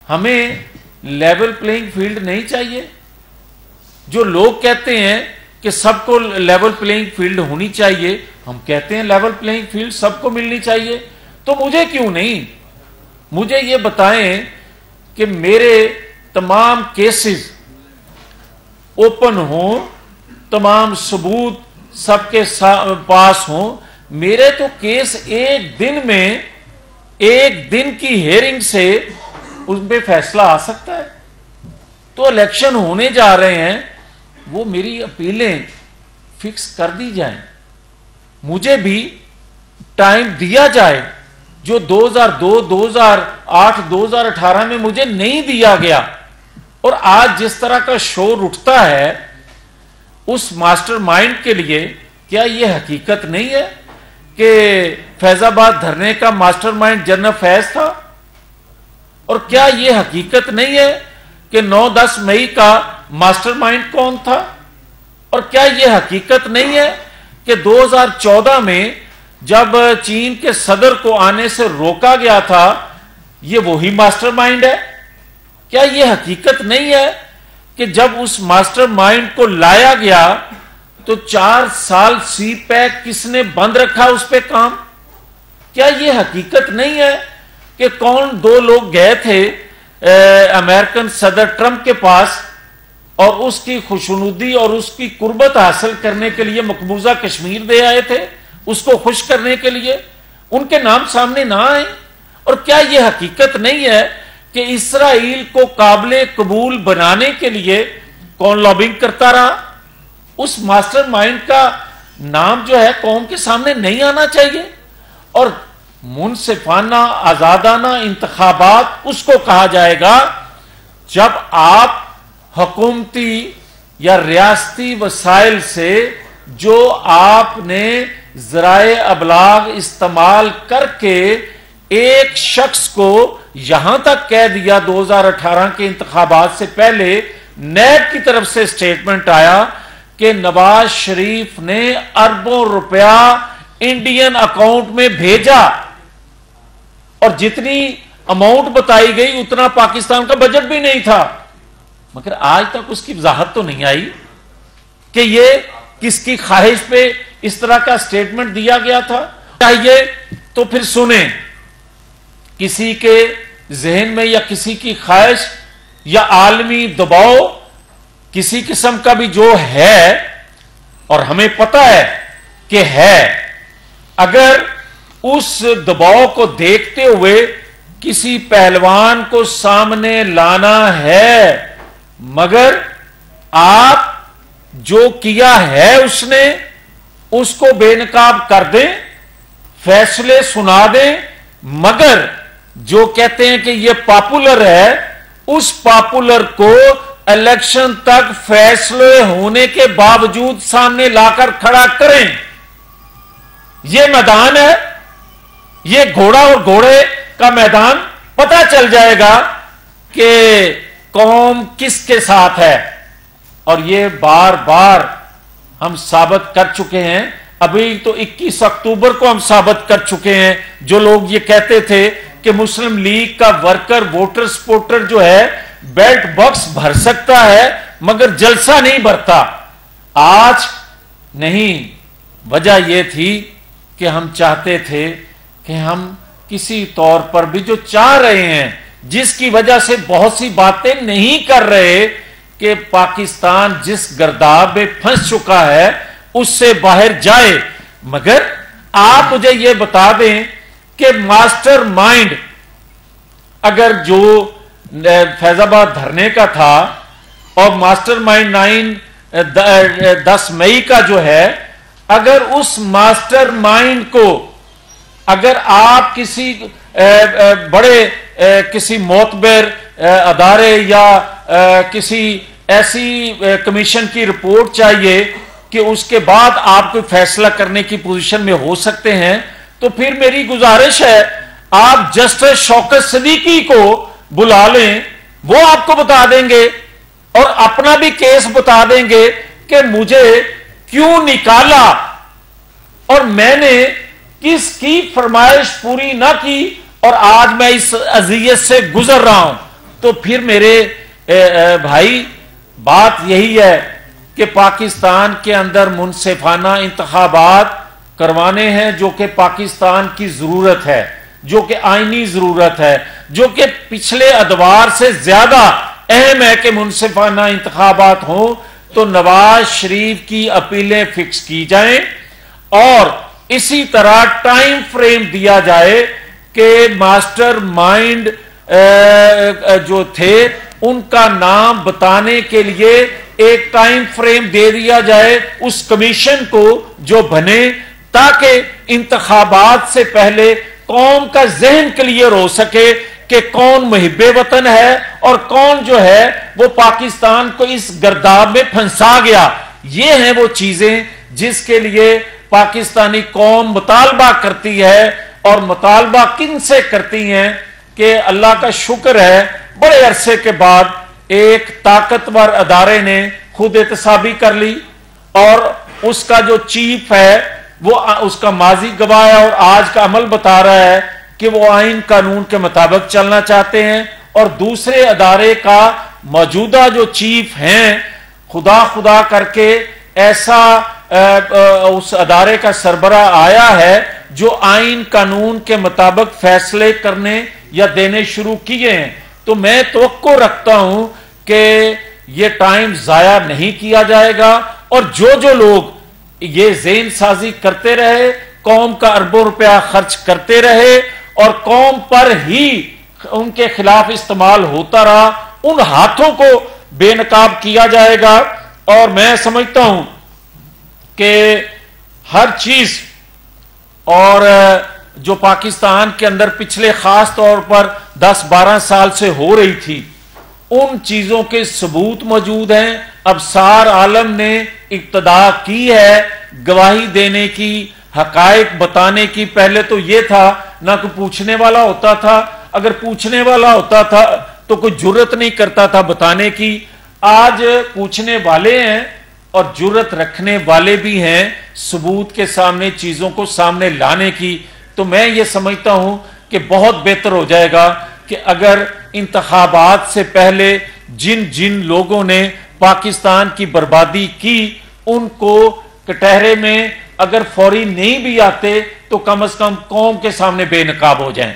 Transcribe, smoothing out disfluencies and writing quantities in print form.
हमें level playing field नहीं चाहिए? जो लोग कहते हैं कि सबको लेवल प्लेइंग फील्ड होनी चाहिए, हम कहते हैं लेवल प्लेइंग फील्ड सबको मिलनी चाहिए, तो मुझे क्यों नहीं? मुझे ये बताएं कि मेरे तमाम केसेस ओपन हों, तमाम सबूत सबके पास हों। मेरे तो केस एक दिन में, एक दिन की हेयरिंग से उस पर फैसला आ सकता है। तो इलेक्शन होने जा रहे हैं, वो मेरी अपीलें फिक्स कर दी जाएं, मुझे भी टाइम दिया जाए जो 2002, 2008, 2018 में मुझे नहीं दिया गया। और आज जिस तरह का शोर उठता है उस मास्टरमाइंड के लिए, क्या यह हकीकत नहीं है कि फैजाबाद धरने का मास्टरमाइंड जनरल फैज था? और क्या यह हकीकत नहीं है कि 9-10 मई का मास्टरमाइंड कौन था? और क्या यह हकीकत नहीं है कि 2014 में जब चीन के सदर को आने से रोका गया था, यह वही मास्टरमाइंड है? क्या यह हकीकत नहीं है कि जब उस मास्टरमाइंड को लाया गया तो 4 साल सी पैक किसने बंद रखा उस पे काम? क्या यह हकीकत नहीं है कि कौन 2 लोग गए थे अमेरिकन सदर ट्रंप के पास और उसकी खुशनुदी और उसकी कुर्बत हासिल करने के लिए मकबूजा कश्मीर दे आए थे, उसको खुश करने के लिए? उनके नाम सामने ना आए? और क्या यह हकीकत नहीं है कि इस्राइल को काबिले कबूल बनाने के लिए कौन लॉबिंग करता रहा? उस मास्टरमाइंड का नाम जो है कौम के सामने नहीं आना चाहिए। और मुनसिफाना आजादाना इंतखाबात उसको कहा जाएगा जब आप हुकूमती या रियासती वसाइल से जो आपने ज़राए अबलाग इस्तेमाल करके एक शख्स को यहां तक कह दिया। 2018 के इंतखाबात से पहले नैब की तरफ से स्टेटमेंट आया कि नवाज शरीफ ने अरबों रुपया इंडियन अकाउंट में भेजा और जितनी अमाउंट बताई गई उतना पाकिस्तान का बजट भी नहीं था। मगर आज तक उसकी वजाहत तो नहीं आई कि ये किसकी ख्वाहिश पे इस तरह का स्टेटमेंट दिया गया था। चाहिए तो फिर सुने, किसी के जहन में या किसी की ख्वाहिश या आलमी दबाव किसी किस्म का भी जो है, और हमें पता है कि है, अगर उस दबाव को देखते हुए किसी पहलवान को सामने लाना है, मगर आप जो किया है उसने उसको बेनकाब कर दें, फैसले सुना दें, मगर जो कहते हैं कि ये पॉपुलर है उस पॉपुलर को इलेक्शन तक फैसले होने के बावजूद सामने लाकर खड़ा करें। यह मैदान है, यह घोड़ा और घोड़े का मैदान। पता चल जाएगा कि कौम किसके साथ है। और ये बार बार हम साबित कर चुके हैं। अभी तो 21 अक्टूबर को हम साबित कर चुके हैं। जो लोग ये कहते थे कि मुस्लिम लीग का वर्कर वोटर सपोर्टर जो है बेल्ट बॉक्स भर सकता है मगर जलसा नहीं भरता, आज नहीं। वजह यह थी कि हम चाहते थे कि हम किसी तौर पर भी जो चाह रहे हैं, जिसकी वजह से बहुत सी बातें नहीं कर रहे, कि पाकिस्तान जिस गर्दाब में फंस चुका है उससे बाहर जाए। मगर आप मुझे यह बता दें कि मास्टरमाइंड अगर जो फैजाबाद धरने का था और मास्टरमाइंड 10 मई का जो है, अगर उस मास्टरमाइंड को अगर आप किसी बड़े किसी मोतबर अदारे या किसी ऐसी कमीशन की रिपोर्ट चाहिए कि उसके बाद आप कोई फैसला करने की पोजीशन में हो सकते हैं, तो फिर मेरी गुजारिश है आप जस्टिस शौकत सिद्दीकी को बुला लें। वो आपको बता देंगे और अपना भी केस बता देंगे कि मुझे क्यों निकाला और मैंने किसकी फरमाइश पूरी ना की और आज मैं इस अजियत से गुजर रहा हूं। तो फिर मेरे भाई बात यही है कि पाकिस्तान के अंदर मुनसिफाना इंतखाबात करवाने हैं, जो कि पाकिस्तान की जरूरत है, जो कि आईनी जरूरत है, जो कि पिछले अदवार से ज्यादा अहम है कि मुनसिफाना इंतखाबात हो, तो नवाज शरीफ की अपीलें फिक्स की जाएं और इसी तरह टाइम फ्रेम दिया जाए कि मास्टर माइंड जो थे उनका नाम बताने के लिए एक टाइम फ्रेम दे दिया जाए उस कमीशन को जो बने, ताकि इंतखाबात से पहले कौम का जहन क्लियर हो सके कि कौन मुहिब्बे वतन है और कौन जो है वो पाकिस्तान को इस गर्दाब में फंसा गया। ये हैं वो चीजें जिसके लिए पाकिस्तानी कौम मुतालबा करती है, और मुतालबा किन से करती हैं कि अल्लाह का शुक्र है बड़े अरसे के बाद एक ताकतवर अदारे ने खुद एहतसाबी कर ली और उसका जो चीफ है वो उसका माजी गवाह है और आज का अमल बता रहा है कि वो आइन कानून के मुताबिक चलना चाहते हैं, और दूसरे अदारे का मौजूदा जो चीफ हैं खुदा करके ऐसा उस अदारे का सरबराह आया है जो आइन कानून के मुताबिक फैसले करने या देने शुरू किए हैं। तो मैं तवक्को रखता हूं कि ये टाइम जाया नहीं किया जाएगा, और जो लोग ये ज़हन साजी करते रहे, कौम का अरबों रुपया खर्च करते रहे और कौम पर ही उनके खिलाफ इस्तेमाल होता रहा, उन हाथों को बेनकाब किया जाएगा। और मैं समझता हूं कि हर चीज और जो पाकिस्तान के अंदर पिछले खास तौर पर 10-12 साल से हो रही थी, उन चीजों के सबूत मौजूद हैं। अब सार आलम ने इब्तदा की है गवाही देने की, हकायक बताने की। पहले तो यह था ना कोई पूछने वाला होता था, अगर पूछने वाला होता था तो कोई जुर्रत नहीं करता था बताने की। आज पूछने वाले हैं और जुर्रत रखने वाले भी हैं सबूत के सामने चीजों को सामने लाने की। तो मैं ये समझता हूं कि बहुत बेहतर हो जाएगा कि अगर इंतखाबात से पहले जिन जिन लोगों ने पाकिस्तान की बर्बादी की उनको कटहरे में अगर फौरी नहीं भी आते तो कम से कम कौम के सामने बेनकाब हो जाएं।